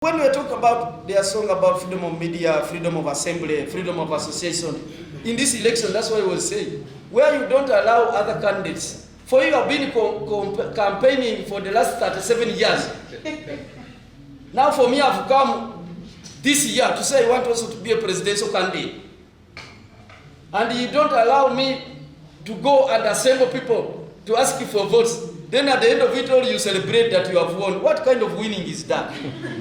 When we talk about their song about freedom of media, freedom of assembly, freedom of association, in this election, that's what I was saying. Where you don't allow other candidates. For you have been campaigning for the last 37 years. Now for me, I've come this year to say I want also to be a presidential candidate. And you don't allow me to go and assemble people to ask you for votes. Then at the end of it all, you celebrate that you have won. What kind of winning is that?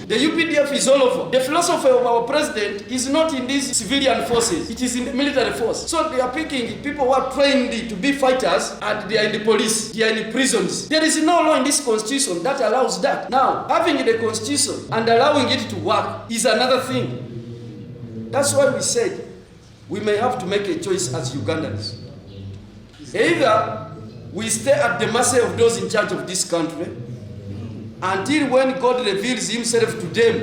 The UPDF is all over. The philosophy of our president is not in these civilian forces. It is in the military force. So they are picking people who are trained to be fighters, and they are in the police. They are in the prisons. There is no law in this constitution that allows that. Now, having the constitution and allowing it to work is another thing. That's why we said we may have to make a choice as Ugandans. Either we stay at the mercy of those in charge of this country until when God reveals himself to them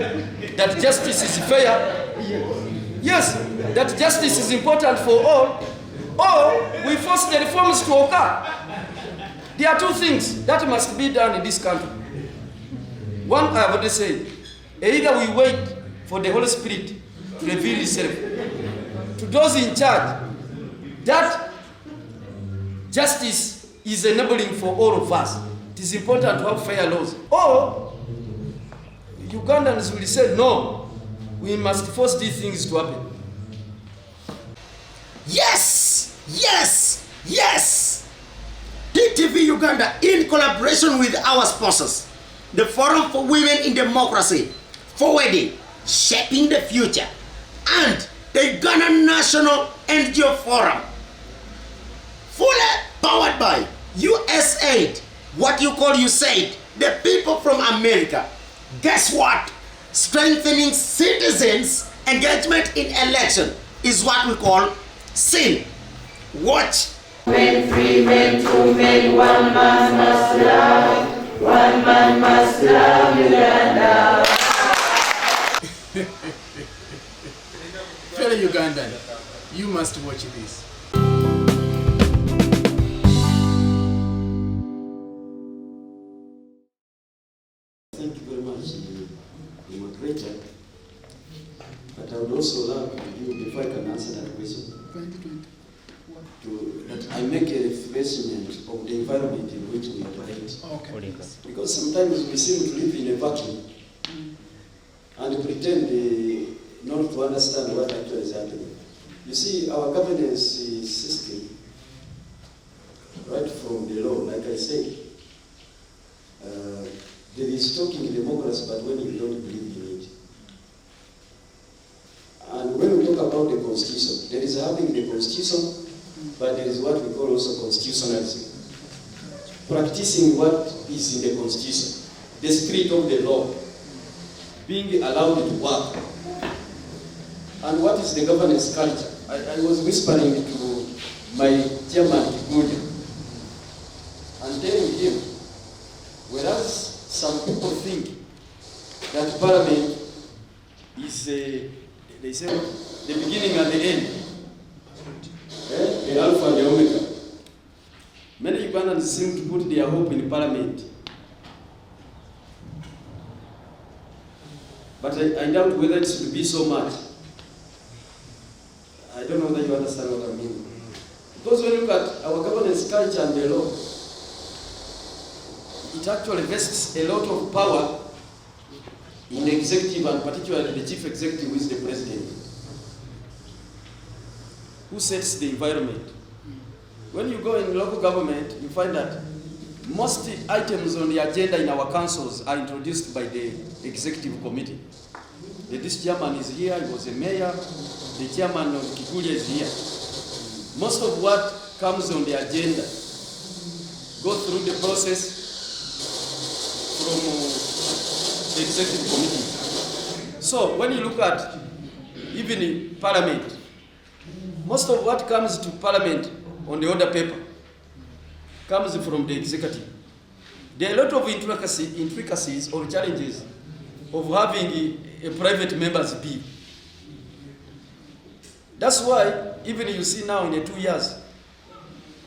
that justice is fair, yes, that justice is important for all, or we force the reforms to occur. There are two things that must be done in this country. One, I have already said, either we wait for the Holy Spirit to reveal himself to those in charge that justice is enabling for all of us. It is important to have fair laws. Or Ugandans will say, no, we must force these things to happen. Yes, yes, yes. TTV Uganda, in collaboration with our sponsors, the Forum for Women in Democracy, Fowede, Shaping the Future, and the Uganda National NGO Forum, fully powered by USAID, what you call USAID, the people from America. Guess what? Strengthening citizens' engagement in election is what we call SIN. Watch. Men, free men, two men, one man must love, one man must love Uganda. Fellow Ugandan, you must watch this. Thank you very much, the moderator. But I would also love you, before I can answer that question, that I make a refreshment of the environment in which we operate. Okay. Because sometimes we seem to live in a vacuum and pretend not to understand what actually is happening. You see, our governance system, right from the law, like I said, there is talking democracy, but when you don't believe in it. And when we talk about the constitution, there is having the constitution, but there is what we call also constitutionalism. Practicing what is in the constitution, the spirit of the law, being allowed to work. And what is the governance culture? I was whispering to my chairman, Kikuja, and telling him, whereas some people think that Parliament is, they say, the beginning and the end, the Alpha and the Omega. Many Ugandans seem to put their hope in Parliament. But I doubt whether it should be so much. I don't know whether you understand what I mean. Because when you look at our governance culture and the law, it actually vests a lot of power in the executive, and particularly the chief executive, who is the president, who sets the environment. When you go in local government, you find that most items on the agenda in our councils are introduced by the executive committee. This chairman is here, he was a mayor, the chairman of Kikulia is here. Most of what comes on the agenda goes through the process from the executive committee. So when you look at even in Parliament, most of what comes to Parliament on the order paper comes from the executive. There are a lot of intricacies or challenges of having a private member's bill. That's why even you see now in the 2 years,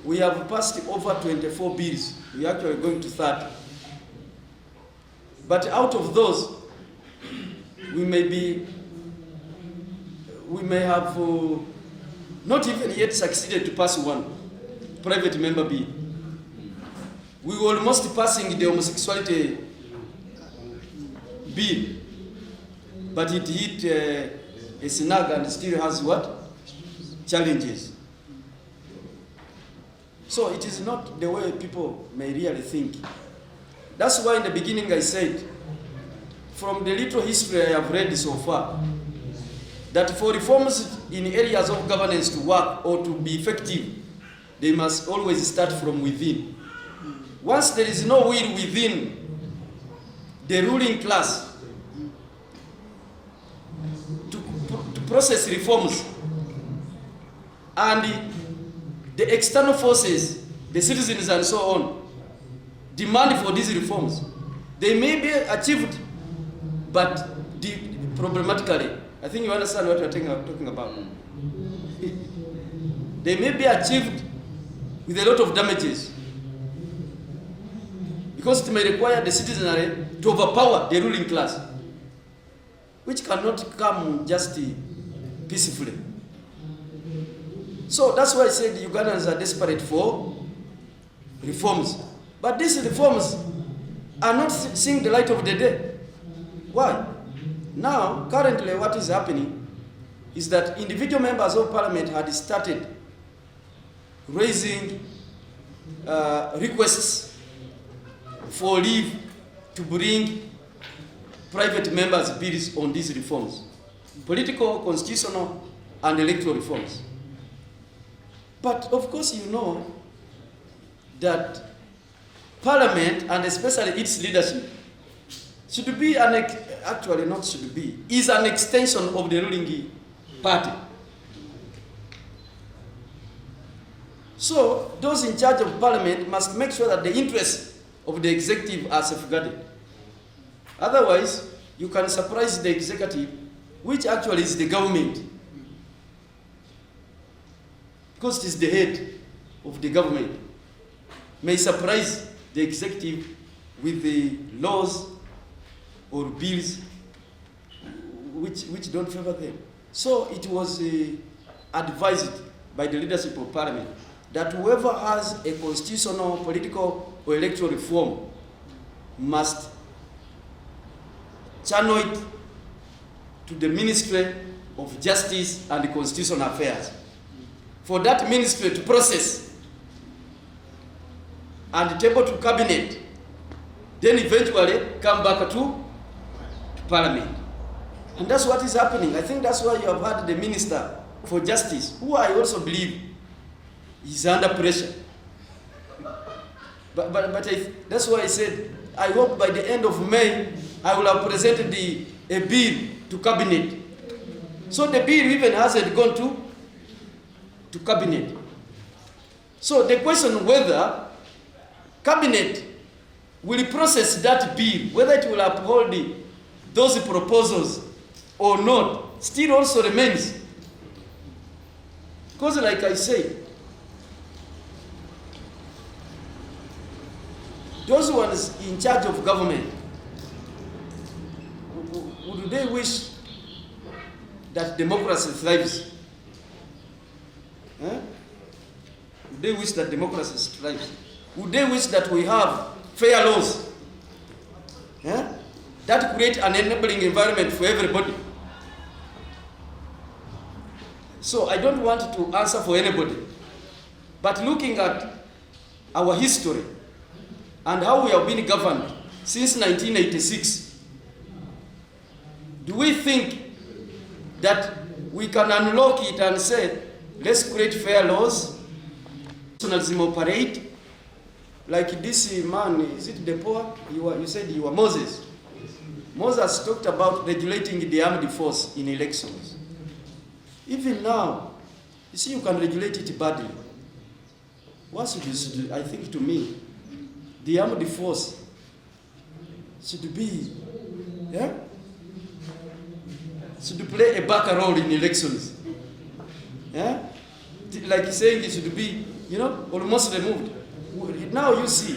we have passed over 24 bills. We are actually going to 30. But out of those, we may have not even yet succeeded to pass one private member bill. We were almost passing the homosexuality bill, but it hit a snag and still has what? Challenges. So it is not the way people may really think. That's why in the beginning I said, from the little history I have read so far, that for reforms in areas of governance to work or to be effective, they must always start from within. Once there is no will within the ruling class to process reforms, and the external forces, the citizens and so on, demand for these reforms, they may be achieved, but problematically. I think you understand what we're talking about. They may be achieved with a lot of damages, because it may require the citizenry to overpower the ruling class, which cannot come just peacefully. So that's why I said the Ugandans are desperate for reforms. But these reforms are not seeing the light of the day. Why? Now, currently what is happening is that individual members of parliament had started raising requests for leave to bring private members' bills on these reforms, political, constitutional, and electoral reforms. But of course you know that Parliament, and especially its leadership, should be actually not should be, is an extension of the ruling party. So those in charge of Parliament must make sure that the interests of the executive are safeguarded. Otherwise, you can surprise the executive, which actually is the government, because it is the head of the government, may surprise the executive with the laws or bills which don't favor them. So it was advised by the leadership of Parliament that whoever has a constitutional, political, or electoral reform must channel it to the Ministry of Justice and Constitutional Affairs, for that ministry to process and table to cabinet, then eventually come back to Parliament. And that's what is happening. I think that's why you have had the Minister for Justice, who I also believe is under pressure. But that's why I said, I hope by the end of May, I will have presented a bill to cabinet. So the bill even hasn't gone to cabinet. So the question whether cabinet will process that bill, whether it will uphold those proposals or not, still also remains. Because like I say, those ones in charge of government, would they wish that democracy thrives? Would they wish that democracy thrives? Would they wish that we have fair laws that create an enabling environment for everybody? So I don't want to answer for anybody, but looking at our history and how we have been governed since 1986, do we think that we can unlock it and say, let's create fair laws, nationalism operate? Like this man, is it the poor? You said you were Moses. Moses talked about regulating the armed force in elections. Even now, you see, you can regulate it badly. What should you do? I think to me, the armed force should be, should play a back role in elections. Like saying it should be, almost removed. Now you see,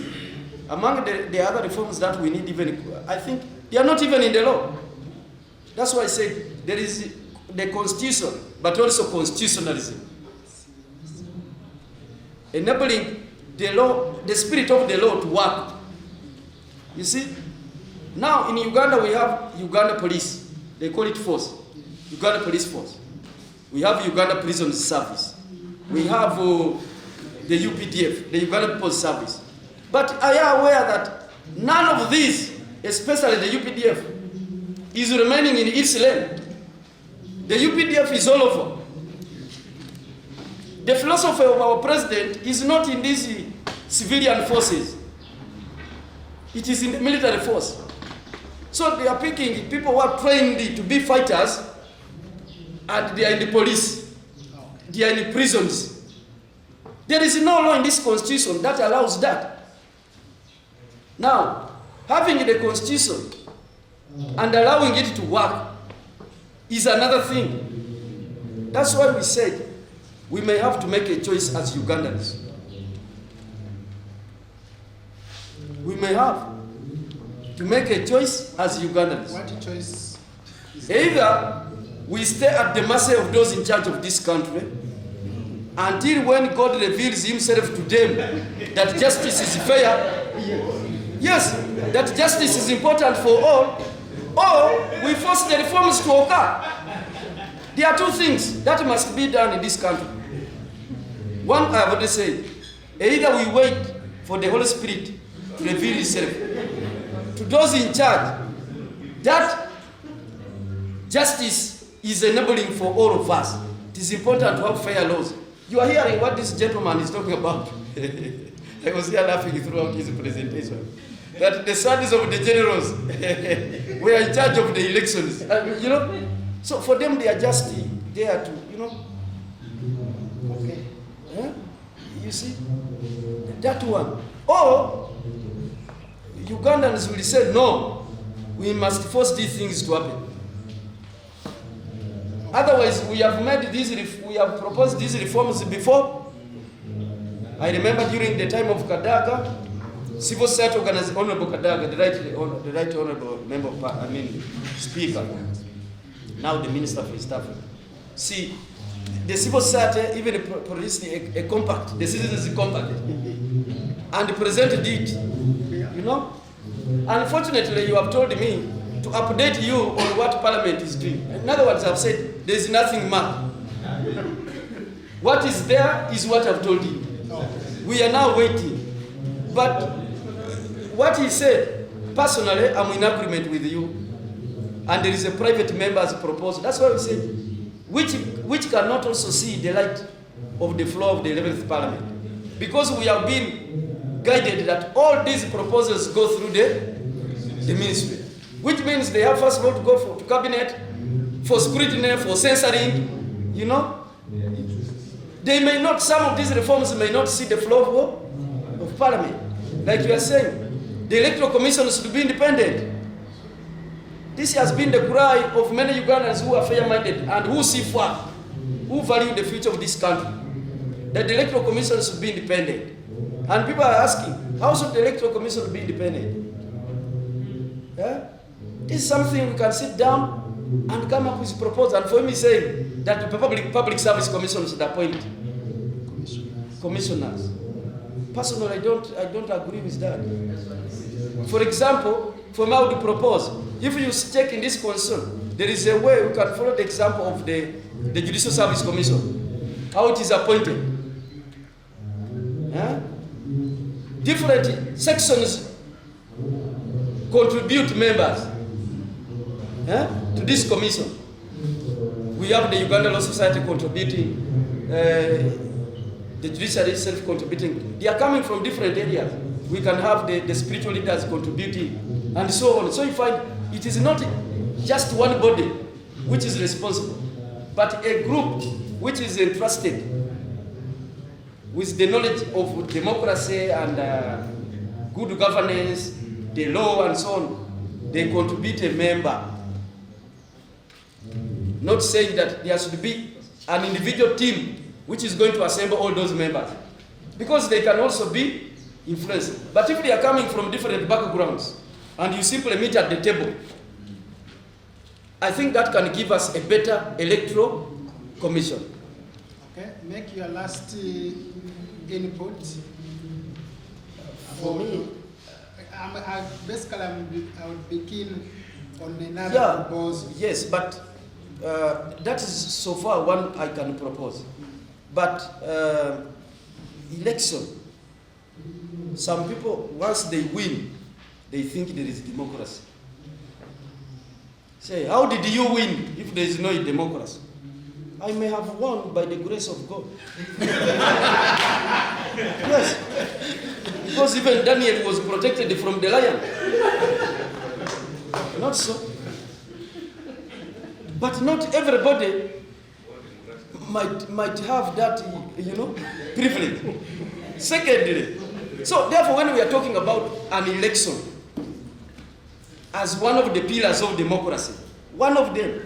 among the other reforms that we need, even I think they are not even in the law. That's why I said there is the constitution, but also constitutionalism. Enabling the law, the spirit of the law to work. You see? Now in Uganda we have Uganda police. They call it force. Uganda police force. We have Uganda prison service. We have the UPDF, the Uganda People's Service. But are you aware that none of these, especially the UPDF, is remaining in its lane? The UPDF is all over. The philosophy of our president is not in these civilian forces. It is in the military force. So they are picking people who are trained to be fighters, and they are in the police. They are in the prisons. There is no law in this constitution that allows that. Now, having the constitution and allowing it to work is another thing. That's why we said we may have to make a choice as Ugandans. We may have to make a choice as Ugandans. What choice is Either we stay at the mercy of those in charge of this country until when God reveals himself to them that justice is fair, yes, that justice is important for all, or we force the reforms to occur. There are two things that must be done in this country. One, I have already said, either we wait for the Holy Spirit to reveal himself to those in charge that justice is enabling for all of us. It is important to have fair laws. You are hearing what this gentleman is talking about. I was here laughing throughout his presentation. That the sons of the generals were in charge of the elections. You know, so for them they are just there to, you know. Okay. Huh? You see? That one. Or Ugandans will say, no, we must force these things to happen. Otherwise, we have proposed these reforms before. I remember during the time of Kadaga, civil society organized Honorable Kadaga, the right honorable member of Speaker, now the Minister for East Africa. See, the civil society even produced a compact, the citizens' compact, and presented it, you know. Unfortunately, you have told me to update you on what Parliament is doing. In other words, I've said there is nothing more. What is there is what I've told you. We are now waiting. But what he said, personally, I'm in agreement with you. And there is a private member's proposal. That's why we said, which cannot also see the light of the floor of the 11th Parliament. Because we have been guided that all these proposals go through the ministry. Which means they have first of all to go to cabinet, for scrutiny, for censoring, you know. They may not, some of these reforms may not see the floor of Parliament. Like you are saying, the Electoral Commission should be independent. This has been the cry of many Ugandans who are fair-minded and who see far, who value the future of this country. That the Electoral Commission should be independent. And people are asking, how should the Electoral Commission be independent? Yeah? This is something we can sit down and come up with a proposal. And for me saying that the Public Service Commission should appoint commissioners. Personally, I don't agree with that. For example, for me I would propose, if you check in this concern, there is a way we can follow the example of the Judicial Service Commission, how it is appointed. Yeah? Different sections contribute members to this commission. We have the Uganda Law Society contributing, the judiciary itself contributing. They are coming from different areas. We can have the spiritual leaders contributing, and so on. So you find it is not just one body which is responsible, but a group which is entrusted with the knowledge of democracy and good governance, the law and so on. They contribute a member. Not saying that there should be an individual team which is going to assemble all those members, because they can also be influenced. But if they are coming from different backgrounds and you simply meet at the table, I think that can give us a better electoral commission. Okay, make your last input. For me, I would begin on another proposal. yes, but that is so far one I can propose. But election, some people, once they win, they think there is democracy. Say, how did you win if there is no democracy? I may have won by the grace of God. Yes. Because even Daniel was protected from the lion. Not so. But not everybody might have that, privilege. Secondly, so therefore when we are talking about an election as one of the pillars of democracy, one of them,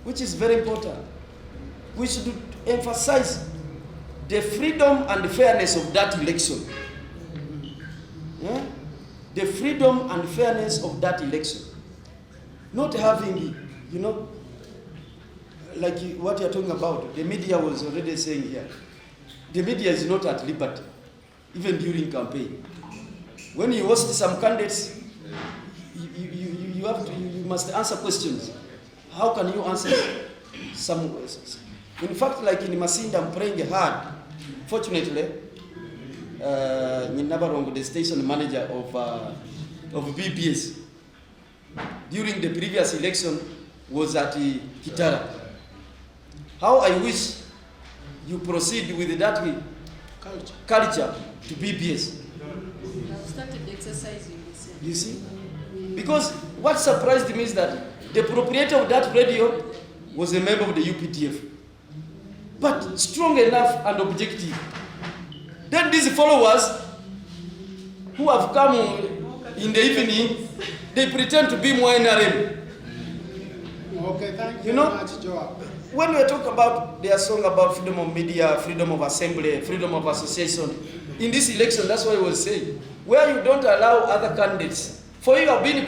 which is very important, we should emphasize the freedom and the fairness of that election. Yeah? The freedom and fairness of that election. Not having, like what you're talking about, the media was already saying here. The media is not at liberty, even during campaign. When you host some candidates, you must answer questions. How can you answer some? In fact, like in Masinda, I'm praying hard. Fortunately, Ninabarongo, the station manager of BPS, during the previous election was at Kitara. How I wish you proceed with that culture to BPS. I've started exercising this. You see? Because what surprised me is that the proprietor of that radio was a member of the UPTF. But strong enough and objective. Then these followers who have come in the evening, they pretend to be more NRM. Okay, thank you very much, Joab. When we talk about their song about freedom of media, freedom of assembly, freedom of association, in this election, that's what I was saying, where you don't allow other candidates. For you have been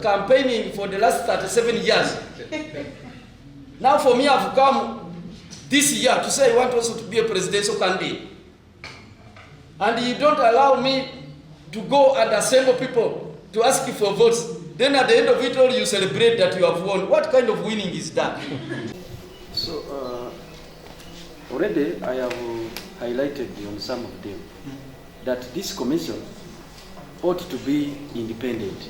campaigning for the last 37 years. Now for me, I've come this year to say I want also to be a presidential candidate. And you don't allow me to go and assemble people to ask you for votes. Then at the end of it all, you celebrate that you have won. What kind of winning is that? So, already I have highlighted on some of them that this commission ought to be independent.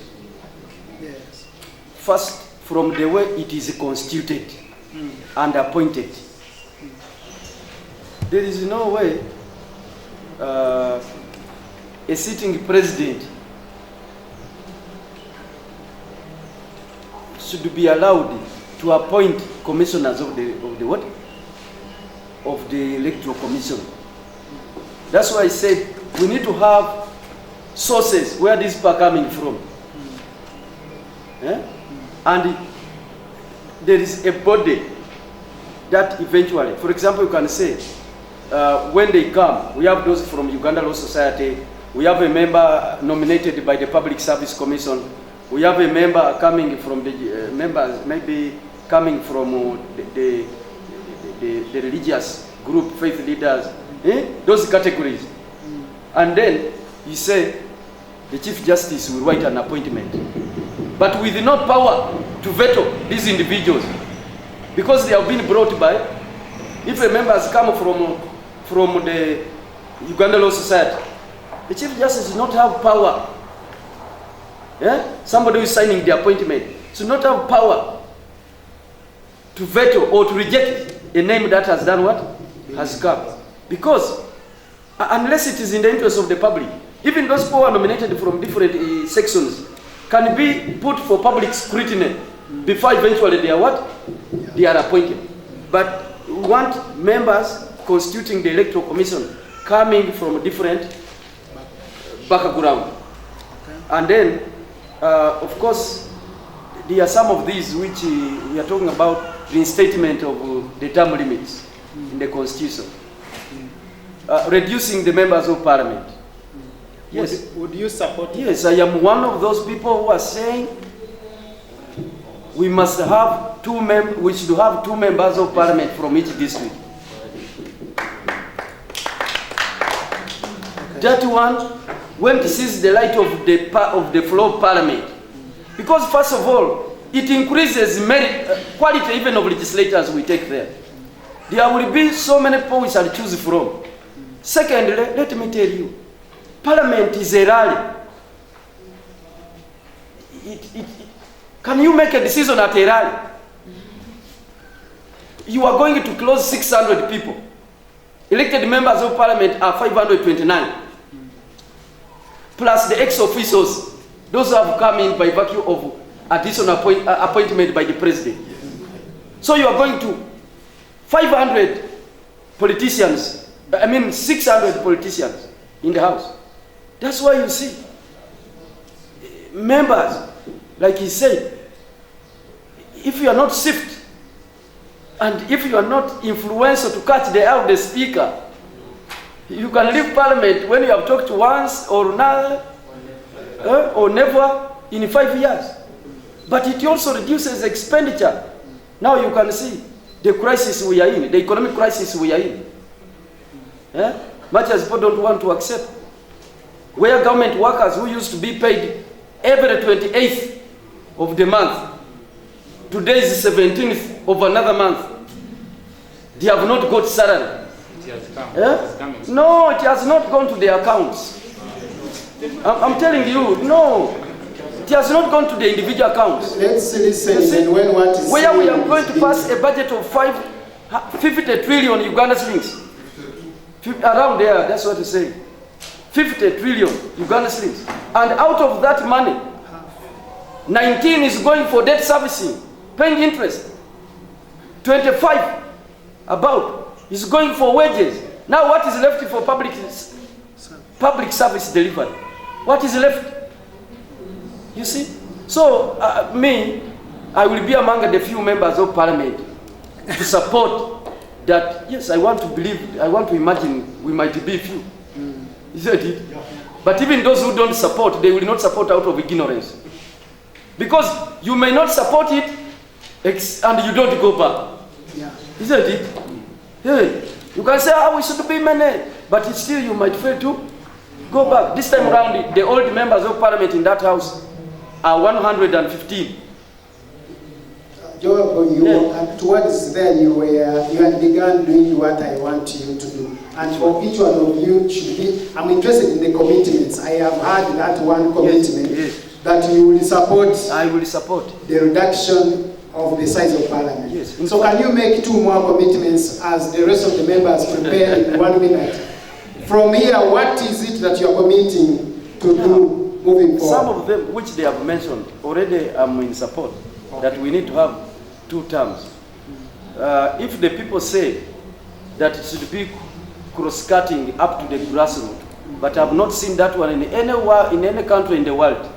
Yes. First, from the way it is constituted and appointed. There is no way a sitting president should be allowed to appoint commissioners of the electoral commission. That's why I said we need to have sources where these people are coming from. Yeah? And there is a body that eventually, for example, you can say, when they come, we have those from Uganda Law Society, we have a member nominated by the Public Service Commission, we have a member coming from the members, maybe coming from the religious group, faith leaders, those categories. And then you say the Chief Justice will write an appointment, but with no power to veto these individuals, because they have been brought by, if a member has come from the Uganda Law Society, the Chief Justice does not have power. Yeah? Somebody who is signing the appointment should not have power to veto or to reject a name that has done what? Has come. Because unless it is in the interest of the public, even those who are nominated from different sections can be put for public scrutiny before eventually they are what? They are appointed. But we want members constituting the electoral commission coming from different background. And then, of course, there are some of these which we are talking about reinstatement of the term limits in the constitution. Reducing the members of parliament. Yes. Would you support it? Yes, I am one of those people who are saying we must have we should have 2 members of parliament from each district. That one when it sees the light of the floor of parliament. Because first of all, it increases quality even of legislators we take there. There will be so many people we shall choose from. Secondly, let me tell you, parliament is a rally. Can you make a decision at a rally? You are going to close 600 people. Elected members of parliament are 529. Plus the ex-officials, those who have come in by virtue of additional appointment by the president. So you are going to 500 politicians, 600 politicians in the house. That's why you see members, like he said, if you are not swift and if you are not influential to catch the eye of the speaker, you can leave parliament when you have talked once or another or never in 5 years. But it also reduces expenditure. Now you can see the crisis we are in, the economic crisis we are in. Much as people don't want to accept. Where government workers who used to be paid every 28th of the month, today is the 17th of another month, they have not got salary. No, it has not gone to their accounts. I'm telling you, no. It has not gone to the individual accounts. Let's listen and when what is where we are going to pass a budget of 50 trillion Uganda shillings. Around there, that's what it's saying. 50 trillion Uganda shillings. And out of that money, 19 is going for debt servicing, paying interest. 25 about is going for wages. Now what is left for public service delivery? What is left? You see? So I will be among the few members of parliament to support that. Yes, I want to imagine we might be few. Isn't it? But even those who don't support, they will not support out of ignorance. Because you may not support it and you don't go back. Yeah. Isn't it? Yeah. You can say, we should be many, but still you might fail to go back. This time around, the old members of parliament in that house are 115. Joab, towards then you had begun doing what I want you to do. And for each one of you should be, I'm interested in the commitments. I have had that one commitment that you will support. I will support the reduction of the size of parliament. Yes. So can you make 2 more commitments as the rest of the members prepare in 1 minute? From here, what is it that you are committing to do moving forward? Some of them, which they have mentioned, already I'm in support, that we need to have 2 terms. If the people say that it should be cross-cutting up to the grassroots, but I have not seen that one in any country in the world.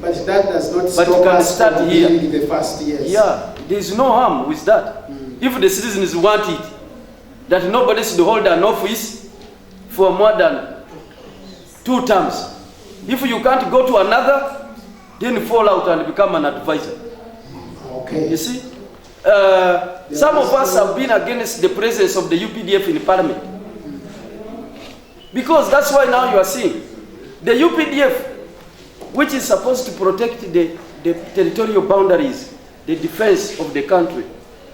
But that does not But you can start here. In the first years. Yeah, there is no harm with that. If the citizens want it, that nobody should hold an office for more than 2 terms. If you can't go to another, then fall out and become an advisor. Okay. You see? Some of us have been against the presence of the UPDF in parliament. Because that's why now you are seeing the UPDF, which is supposed to protect the territorial boundaries, the defense of the country,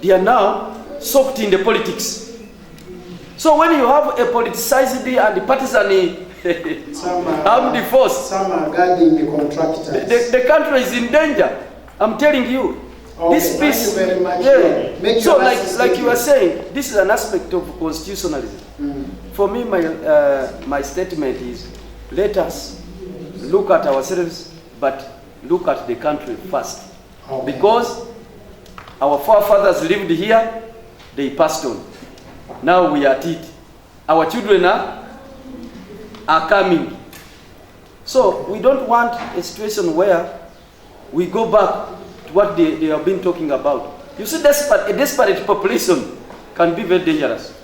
they are now soaked in the politics. So when you have a politicized and partisan armed force, some are guarding the contractors. The country is in danger. I'm telling you. Okay, This piece, thank you very much. yeah. So like you are saying, this is an aspect of constitutionalism. For me, my statement is, let us look at ourselves, but look at the country first. Okay. Because our forefathers lived here, they passed on. Now we are at it. Our children are coming. So we don't want a situation where we go back to what they have been talking about. You see, a desperate population can be very dangerous.